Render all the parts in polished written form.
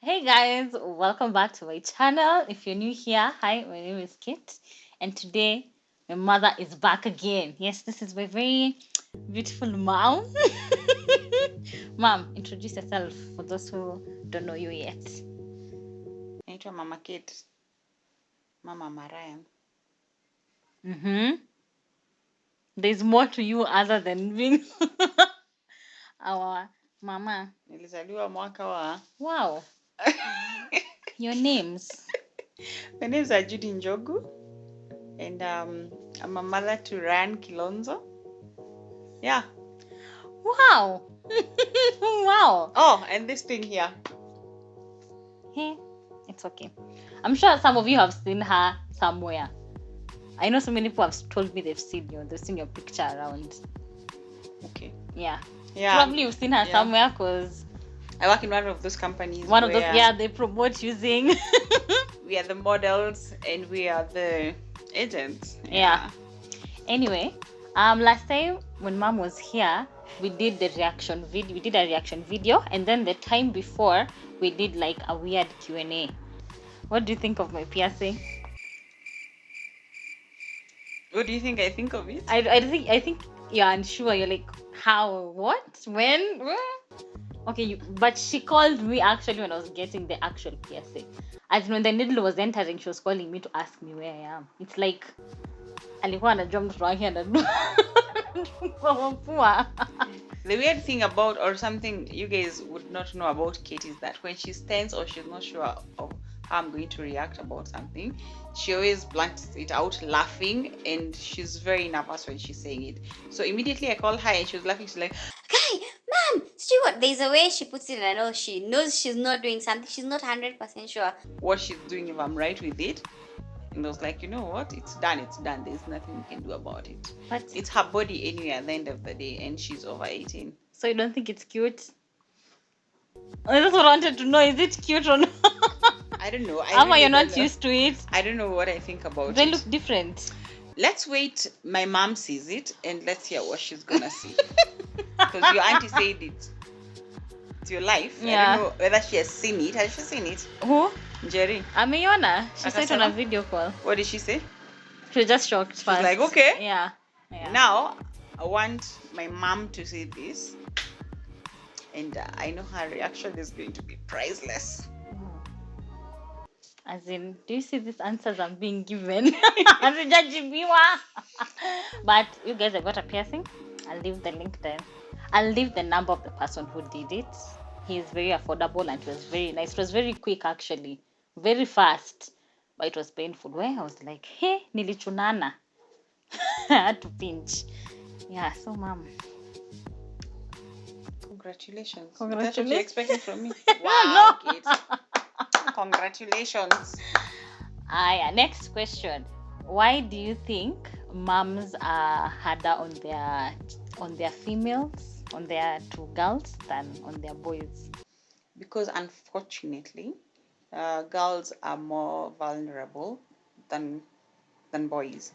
Hey guys, welcome back to my channel. If you're new here, hi, my name is Kit, and today my mother is back again. Yes, this is my very beautiful mom. Mom, introduce yourself for those who don't know you yet. Naitwa Mama Kate, Mama Mariam. There's more to you other than being our mama. Nilizaliwa mwaka wa Wow, your names. My names are Judy Njogu, and I'm a mother to Ryan Kilonzo. Yeah. Wow. Wow. Oh, and this thing here. Hey, it's okay. I'm sure some of you have seen her somewhere. I know so many people have told me they've seen your picture around. Okay. Yeah. Yeah. Probably you've seen her somewhere because I work in one of those companies. They promote using. We are the models and we are the agents. Yeah. Anyway, last time when Mom was here, we did a reaction video, and then the time before we did like a weird Q&A. What do you think of my piercing? What do you think I think of it? I think you're unsure. You're like, how, what, when, where? Okay, but she called me actually when I was getting the actual piercing. As when the needle was entering, she was calling me to ask me where I am. It's like alikuwa anajua mtoto wake anajua. The weird thing about, or something you guys would not know about Kate, is that when she's tense or she's not sure of how I'm going to react about something, she always blanks it out laughing, and she's very nervous when she's saying it. So immediately I called her and she was laughing. She's like, "Okay, Mom, see what? There's a way she puts it in. I know she knows she's not doing something. She's not 100% sure what she's doing, if I'm right with it. And I was like, you know what? It's done. There's nothing we can do about it. But it's her body anyway at the end of the day, and she's over 18. So you don't think it's cute? I just wanted to know, is it cute or not? I don't know. You're not used to it? I don't know what I think about They look different. Let's wait. My mom sees it, and let's hear what she's gonna see. Because your auntie said it. It's your life. Yeah. I don't know whether she has seen it. Has she seen it? Who? Jerry. Ameiona. She saw it on a video call. What did she say? She was just shocked first. She's like, okay. Yeah. Now, I want my mom to see this. And I know her reaction is going to be priceless. As in, do you see these answers I'm being given? But you guys have got a piercing. I'll leave the link there. I'll leave the number of the person who did it. He's very affordable and it was very nice. It was very quick actually. Very fast. But it was painful. Where I was like, hey, nilichunana. I had to pinch. Yeah, so mom. Congratulations. Congratulations. That's what you're expecting from me. Wow, No. kids. Congratulations. Next question. Why do you think moms are harder on their females, on their two girls, than on their boys? Because unfortunately, girls are more vulnerable than boys.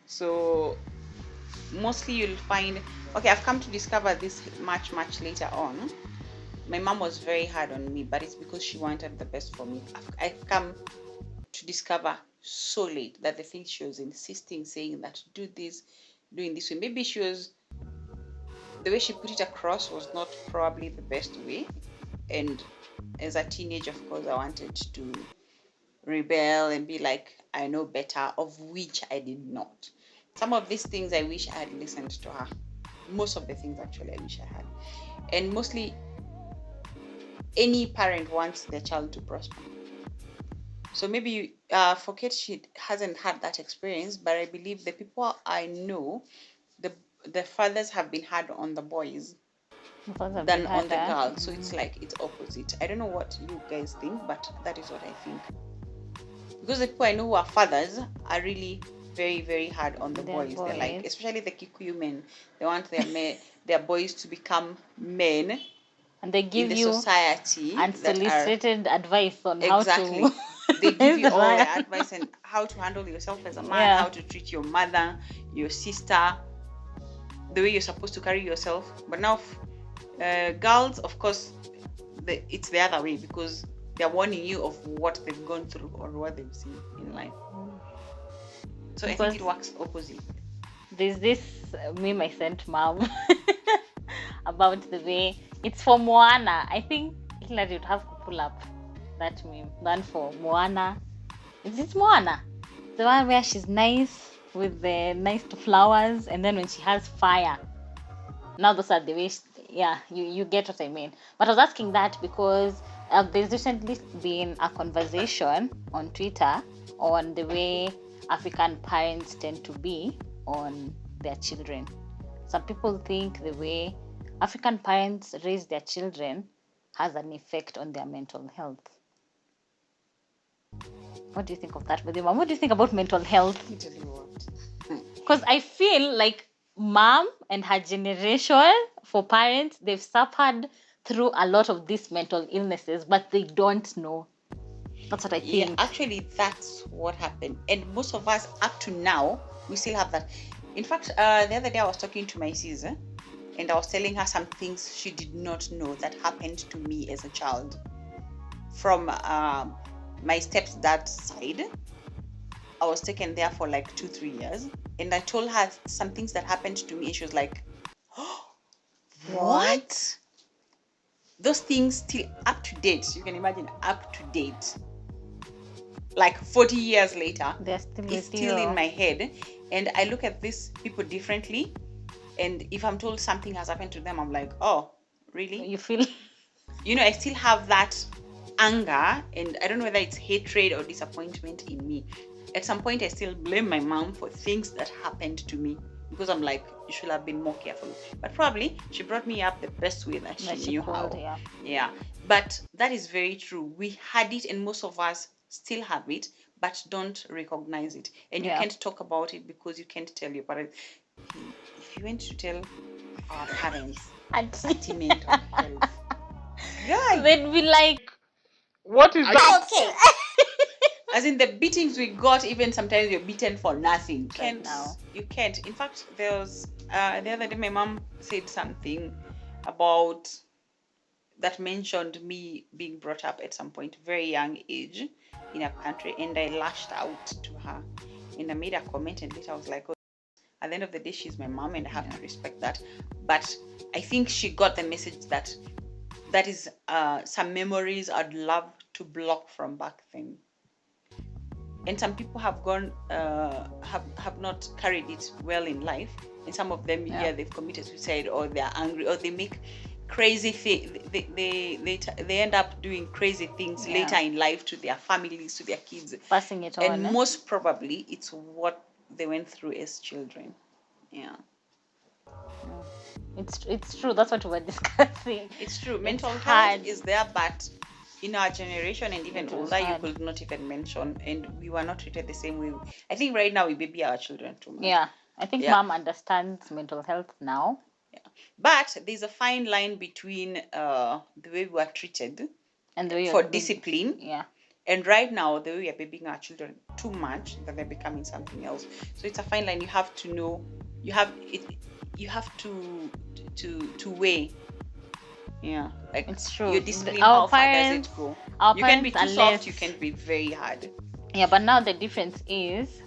So mostly you'll find, okay, I've come to discover this much later on. My mom was very hard on me, but it's because she wanted the best for me. I've come to discover so late that the things she was insisting, saying that doing this way, maybe the way she put it across was not probably the best way. And as a teenager, of course, I wanted to rebel and be like, I know better, of which I did not. Some of these things I wish I had listened to her. Most of the things actually I wish I had. And mostly any parent wants their child to prosper. So maybe for Kate, she hasn't had that experience, but I believe the people I know, the fathers have been hard on the boys than on the girls. So it's like it's opposite. I don't know what you guys think, but that is what I think. Because the people I know who are fathers are really very, very hard on the boys. They're like, especially the Kikuyu men, they want their boys to become men. And they give you society unsolicited advice on how to. They give you all the advice on how to handle yourself as a man, how to treat your mother, your sister, the way you're supposed to carry yourself. But now, girls, of course, it's the other way, because they're warning you of what they've gone through or what they've seen in life. So I think it works opposite. There's this meme I sent mom about the way it's for Moana. I think Hillary would have to pull up that meme. One for Moana. Is it Moana? The one where she's nice with the nice flowers, and then when she has fire. Now those are the ways. Yeah, you get what I mean. But I was asking that because there's recently been a conversation on Twitter on the way African parents tend to be on their children. Some people think the way African parents raise their children has an effect on their mental health. What do you think of that, Mom? What do you think about mental health? Let me tell you what. Because I feel like mom and her generation, for parents, they've suffered through a lot of these mental illnesses, but they don't know. That's what I think. Yeah, actually, that's what happened. And most of us, up to now, we still have that. In fact, the other day I was talking to my sister, and I was telling her some things she did not know that happened to me as a child. From my stepdad's side, I was taken there for like 2-3 years, and I told her some things that happened to me, and she was like, oh, what? Those things still up to date. You can imagine, up to date. Like 40 years later, it's still in my head, and I look at these people differently. And if I'm told something has happened to them, I'm like, oh, really? You feel, I still have that anger, and I don't know whether it's hatred or disappointment in me. At some point, I still blame my mom for things that happened to me, because I'm like, you should have been more careful. But probably she brought me up the best way that she knew how. Yeah. But that is very true. We had it, and most of us still have it, but don't recognize it. And you can't talk about it because you can't tell your parents. If you went to tell our parents anti-mental health, they'd be like, what is that? Okay. As in the beatings we got, even sometimes you're beaten for nothing. You can't. In fact, there was the other day my mom said something about that mentioned me being brought up at some point, very young age, in a country, and I lashed out to her, and I made a comment, and later I was like, oh, at the end of the day, she's my mom, and I have to respect that. But I think she got the message that is some memories I'd love to block from back then. And some people have gone have not carried it well in life, and some of them they've committed suicide, or they're angry, or they make crazy things. They end up doing crazy things later in life to their families, to their kids, passing it on. And most probably it's what they went through as children. It's true. That's what we were discussing. It's true. Mental health is there, but in our generation and even older, you could not even mention, and we were not treated the same way. I think right now we baby our children too much. Yeah, I think mom understands mental health now. Yeah, but there's a fine line between the way we were treated and the way for discipline. Yeah. And right now, the way we are babying our children too much, that they're becoming something else. So it's a fine line. You have to know. You have to weigh. Yeah, like it's true. Your discipline, how far does it go? You can be too soft. You can be very hard. Yeah, but now the difference is,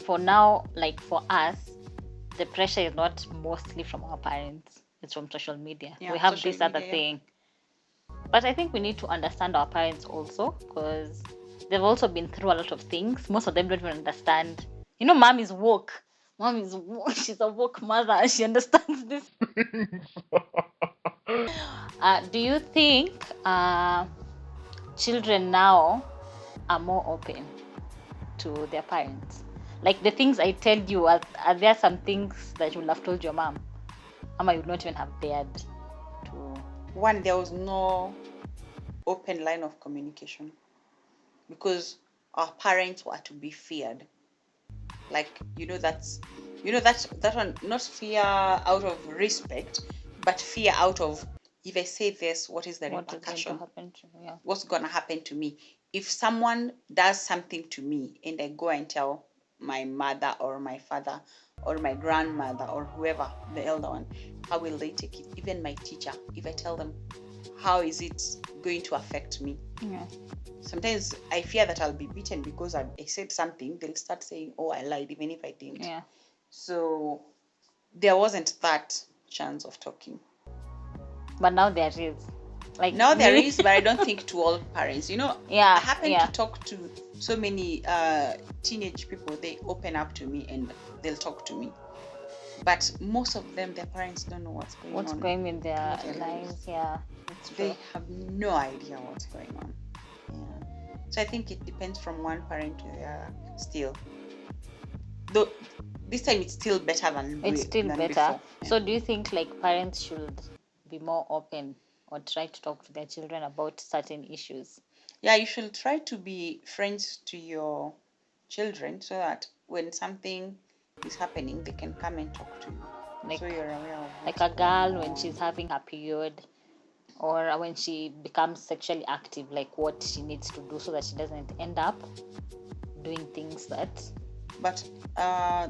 for now, like for us, the pressure is not mostly from our parents. It's from social media. We have this other thing. But I think we need to understand our parents also, because they've also been through a lot of things. Most of them don't even understand. Mom is woke. She's a woke mother. She understands this. Do you think children now are more open to their parents? Like the things I tell you, are there some things that you would have told your mom? Ama, you would not even have dared to. One, there was no open line of communication, because our parents were to be feared. Like, that one, not fear out of respect, but fear out of, if I say this, what is the repercussion? What's going to happen to me? If someone does something to me and I go and tell my mother or my father or my grandmother or whoever, the elder one, how will they take it? Even my teacher, if I tell them, how is it going to affect me? Yeah. Sometimes I fear that I'll be beaten because I said something. They'll start saying, oh, I lied, even if I didn't. Yeah. So there wasn't that chance of talking. But now there is. Like now there me. is, but I don't think to all parents. Yeah, I happen yeah. to talk to so many teenage people. They open up to me and they'll talk to me. But most of them, their parents don't know what's going on. What's going in their lives? Yeah, it's true. They have no idea what's going on. Yeah. So I think it depends from one parent to the other still. Though this time it's still better than better. Before. Yeah. So do you think like parents should be more open or try to talk to their children about certain issues? Yeah, you should try to be friends to your children so that when something is happening, they can come and talk to you. Like, so you're aware of like a girl when she's having her period, or when she becomes sexually active, like what she needs to do so that she doesn't end up doing things that. But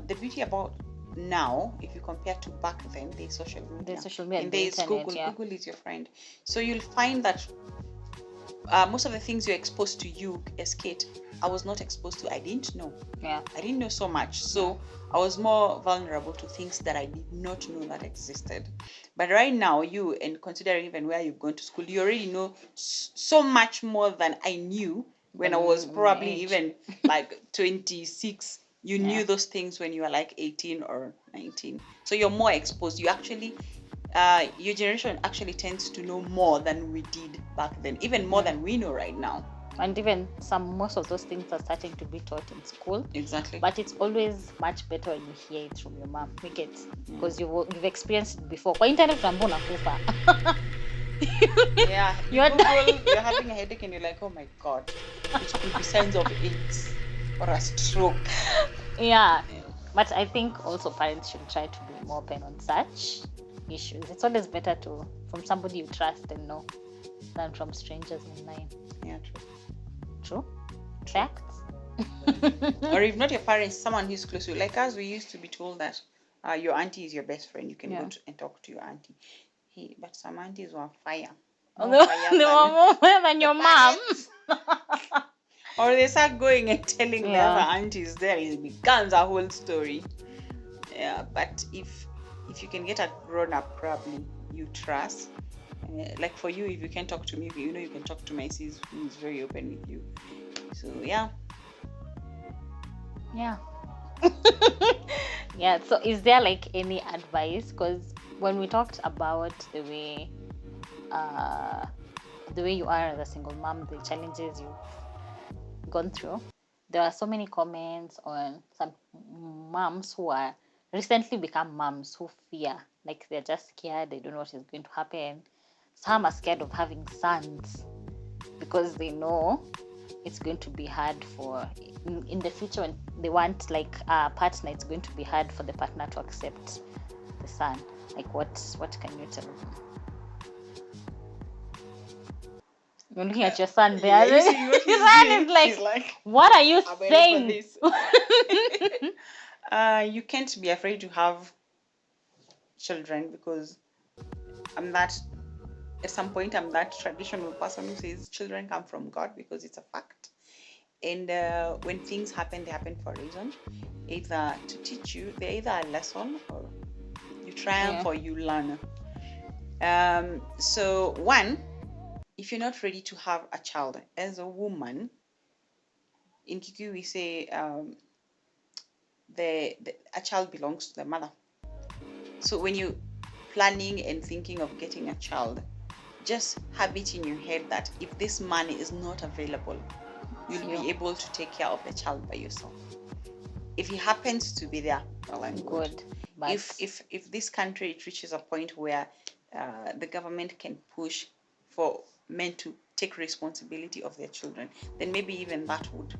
the beauty about now, if you compare to back then, there's social media. And there's Google. Yeah. Google is your friend. So you'll find that most of the things you're exposed to, you as Kate, I was not exposed to. I didn't know. Yeah. I didn't know so much. So I was more vulnerable to things that I did not know that existed. But right now, you, and considering even where you've gone to school, you already know so much more than I knew when I was probably even like 26. You knew those things when you were like 18 or 19. So you're more exposed. You actually, your generation actually tends to know more than we did back then, even more than we know right now. And even most of those things are starting to be taught in school. Exactly. But it's always much better when you hear it from your mom. Make it because you've experienced it before. Kwa internet unaambia unakufa. Yeah. You're having a headache and you're like, oh my god, it could be signs of AIDS or a stroke. Yeah. But I think also parents should try to be more open on such issues. It's always better from somebody you trust and know than from strangers online. Yeah, True. Facts. Or if not your parents, someone who's close to you. Like us, we used to be told that your auntie is your best friend. You can go and talk to your auntie. But some aunties were fire. They were more than your mom. Or they start going and telling the other aunties there, it becomes a whole story. Yeah, but if you can get a grown up probably you trust, like for you, if you can talk to me, you know you can talk to my sis who is very open with you. So yeah. Yeah. So is there like any advice? Because when we talked about the way you are as a single mom, the challenges you've gone through, there are so many comments on some moms who are recently become moms who fear, like they're just scared, they don't know what is going to happen. Some are scared of having sons because they know it's going to be hard for in the future when they want like a partner. It's going to be hard for the partner to accept the son. Like what can you tell them? You're looking at your son there. Yeah, your son is like, what are you saying? You can't be afraid to have children because at some point I'm that traditional person who says children come from God because it's a fact. And when things happen, they happen for a reason. Either to teach you, they're either a lesson or you triumph or you learn. So one, if you're not ready to have a child as a woman, in Kikuyu we say a child belongs to the mother. So when you're planning and thinking of getting a child, just have it in your head that if this money is not available, you'll be able to take care of the child by yourself. If he happens to be there, well and good. But if this country it reaches a point where the government can push for men to take responsibility of their children, then maybe even that would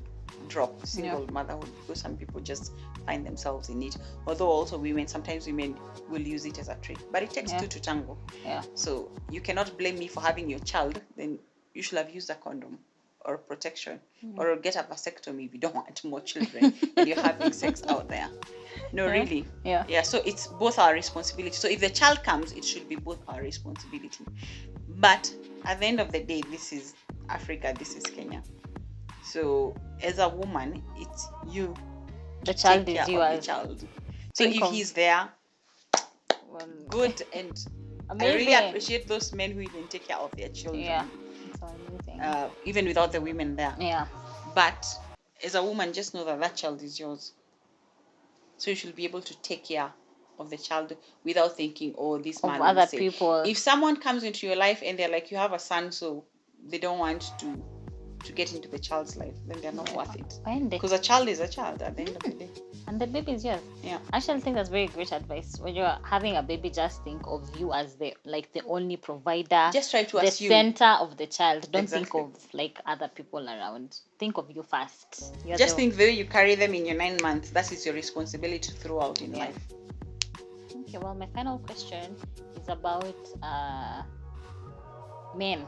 drop single motherhood, because some people just find themselves in it. Although also sometimes women will use it as a trick, but it takes two to tango. So you cannot blame me for having your child. Then you should have used a condom or protection or get a vasectomy if you don't want more children and you're having sex out there. No, really. So it's both our responsibility. So if the child comes, it should be both our responsibility. But at the end of the day, this is Africa, this is Kenya. So as a woman, it's you. The child take is care yours. of the child. So Think if of- he's there, Well, good. And I really amazing. appreciate those men who even take care of their children. Yeah. It's amazing. Even without the women there. Yeah. But as a woman, just know that that child is yours. So you should be able to take care of the child without thinking, oh, this Of man will other say. people. If someone comes into your life and they're like, you have a son, so they don't want to get into the child's life, then they're not worth it. Because a child is a child at the end of the day. And the baby is yours. Yeah. I actually think that's very great advice. When you're having a baby, just think of you as the only provider. Just try to the assume. center of the child. Don't think Exactly. of like other people around. Think of you first. You're Just the- think the way you carry them in your 9 months, that is your responsibility throughout in Yeah. life. Okay, well, my final question is about men.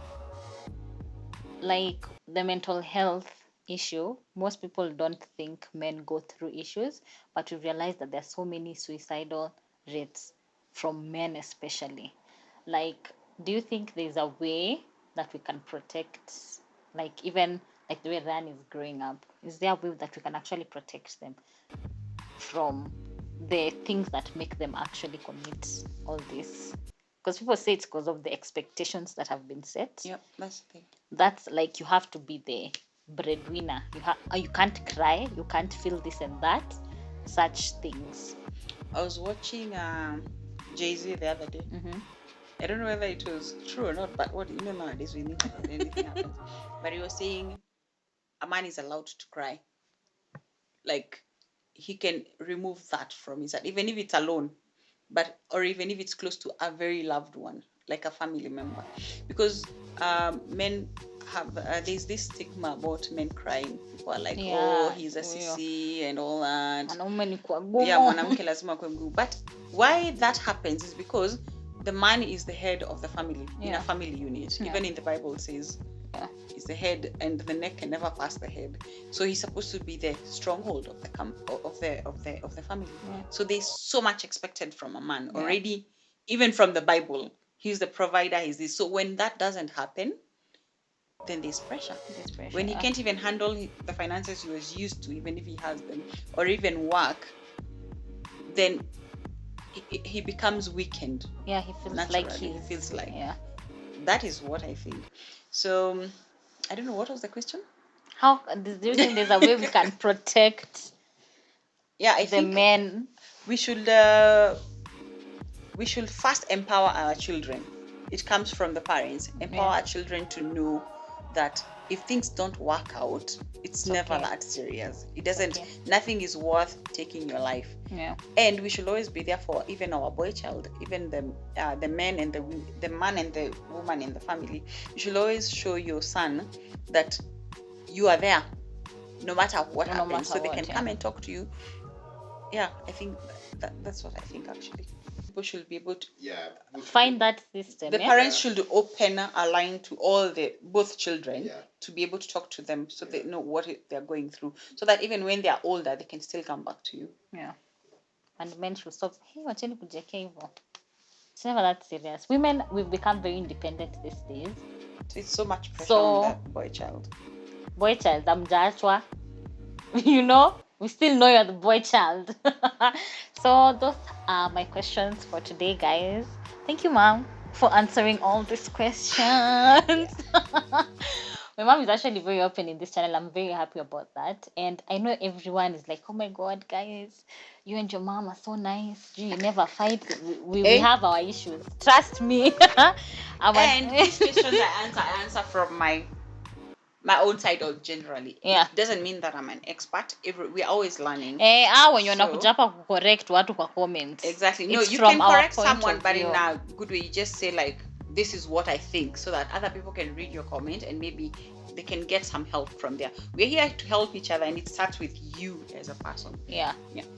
Like the mental health issue, most people don't think men go through issues, but we realize that there's so many suicidal rates from men especially. Like, do you think there's a way that we can protect, like even like the way Ryan is growing up, is there a way that we can actually protect them from the things that make them actually commit all this? Because people say it's because of the expectations that have been set. Yep, that's the thing. That's like you have to be the breadwinner. You can't cry, you can't feel this and that, such things. I was watching Jay-Z the other day. Mm-hmm. I don't know whether it was true or not, but what nowadays we think about anything happens. But he was saying a man is allowed to cry. Like he can remove that from his heart, even if it's alone, or even if it's close to a very loved one, like a family member, because men have there's this stigma about men crying. People are like, oh, he's a sissy and all that. Yeah, mwanamke lazima akuwe mgumu. But why that happens is because the man is the head of the family in a family unit. Even in the Bible it says is the head, and the neck can never pass the head. So he's supposed to be the stronghold of the family. So there's so much expected from a man already, even from the Bible. He's the provider. He's this. So when that doesn't happen, then there's pressure. When he can't even handle the finances he was used to, even if he has them, or even work, then he becomes weakened. Yeah, he feels naturally. like he feels like. Yeah. That is what I think. So I don't know, what was the question? How do you think there's a way we can protect I the think men? we should first empower our children. It comes from the parents. Empower our children to know that if things don't work out, it's never that serious. It doesn't. Nothing is worth taking your life. Yeah. And we should always be there for even our boy child, even the man and the man and the woman in the family. You should always show your son that you are there, no matter what happens, so they can come and talk to you. Yeah, I think that's what I think actually. People should be able to find that system. The parents should open a line to both children to be able to talk to them, so they know what they're going through, so that even when they are older, they can still come back to you. Yeah. And men should stop. Hey, wacheni kujiekea hivyo. It's never that serious. Women, we've become very independent these days. So it's so much pressure on the boy child. Boy child, amjaachwa. We still know you're the boy child. So those are my questions for today, guys. Thank you, Mom, for answering all these questions. My mom is actually very open in this channel. I'm very happy about that. And I know everyone is like, oh my God, guys, you and your mom are so nice. You never fight. We have our issues. Trust me. And these questions I answer from my own side, or generally. Yeah. It doesn't mean that I'm an expert. We're always learning. When you're nakuja hapa kucorrect watu kwa comments. Exactly. No, It's you from can our correct point someone, of but view. in a good way. You just say like, this is what I think, so that other people can read your comment and maybe they can get some help from there. We're here to help each other, and it starts with you as a person. Yeah.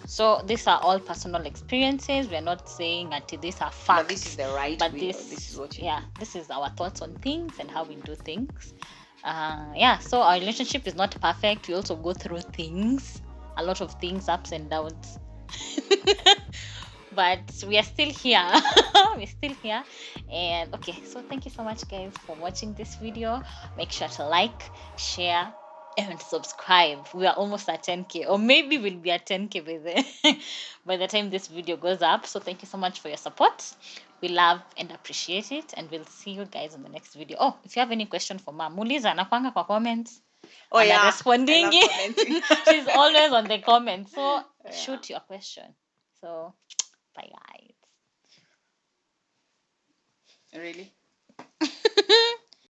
So these are all personal experiences. We're not saying that these are facts. But this is the right But way. this is what you do. This is our thoughts on things and how we do things. So our relationship is not perfect. We also go through things, a lot of things, ups and downs. but we are still here. We're still here. And okay, so thank you so much, guys, for watching this video. Make sure to like, share, and subscribe. We are almost at 10k, or maybe we'll be at 10k by the time this video goes up. So thank you so much for your support. We love and appreciate it, and we'll see you guys in the next video. Oh, if you have any question for Mom, muuliza anakwanga kwa comments. Oh And yeah, I responding. love commenting. She's always on the comments. So Yeah. shoot your question. So bye, guys. Really?